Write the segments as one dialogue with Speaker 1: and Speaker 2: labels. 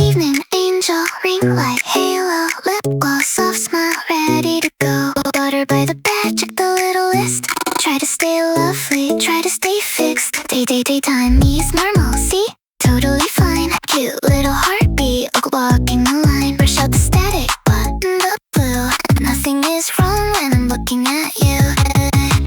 Speaker 1: Evening angel, ring light, halo, lip gloss, soft smile, ready to go. Butter by the bed, check the little list. Try to stay lovely, try to stay fixed. Daytime needs normalcy, totally fine. Cute little heartbeat, walking the line. Brush out the static, button the blue. Nothing is wrong when I'm looking at you.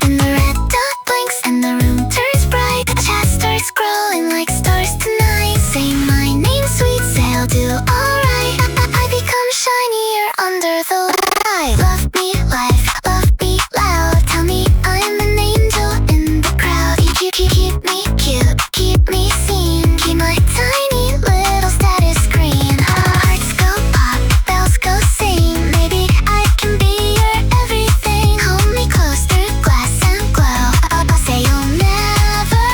Speaker 1: And the red dot blinks and the room turns bright. The chat starts scrolling like stars tonight. Say my name, sweet, say I'll do alright. I become shinier under the light. Love me life, love me loud. Tell me I'm an angel in the crowd. Keep me cute, keep me seen. Keep my tiny little status screen. Hearts go pop, bells go sing. Maybe I can be your everything. Hold me close through glass and glow. I'll say you'll never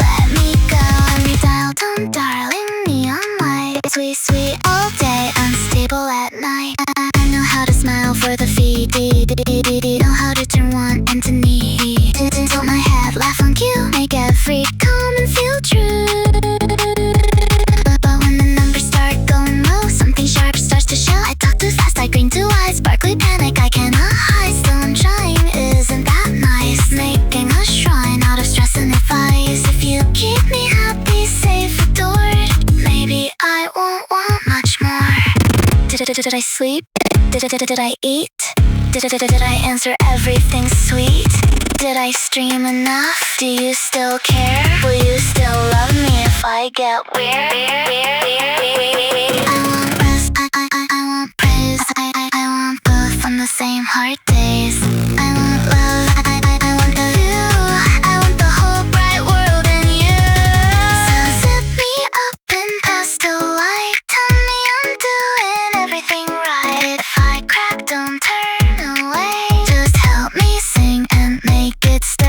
Speaker 1: let me go. Every dial tone, darling, neon light. Sweet, sweet all day, unstable at night. I know how to smile for the feed. Know how to turn want and to need. Tilt my head, laugh on cue. Make every comment feel true. But when the numbers start going low, something sharp starts to show. I talk too fast, I grin too wide. Sparkly panic, I cannot hide. Still I'm trying, isn't that nice? Making a shrine out of stress and advice. If you keep me happy, safe, adored, maybe I won't want much more. Did I sleep? Did I eat? Did I answer everything sweet? Did I stream enough? Do you still care? Will you still love me if I get weird? I want rest, I want praise. I want both on the same hard days. I want love, I want the view. I want the whole bright world and you. So zip me up and pastel light. Tell me I'm doing everything right. If I crack, don't turn away. Just help me sing and make it stay.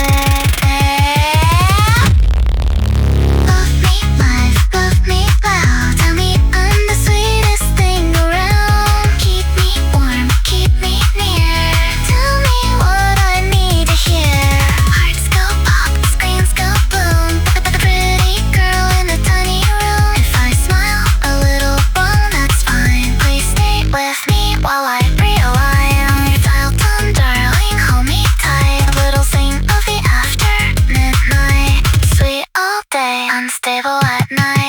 Speaker 1: Love me live, love me loud. Tell me I'm the sweetest thing around. Keep me warm, keep me near. Tell me what I need to hear. Hearts go pop, screens go boom. The pretty girl in a tiny room. If I smile a little wrong, that's fine. Please stay with me while I realign. On your dial tone, darling, hold me tight. A little thing of the after midnight. Sweet all day, unstable at night.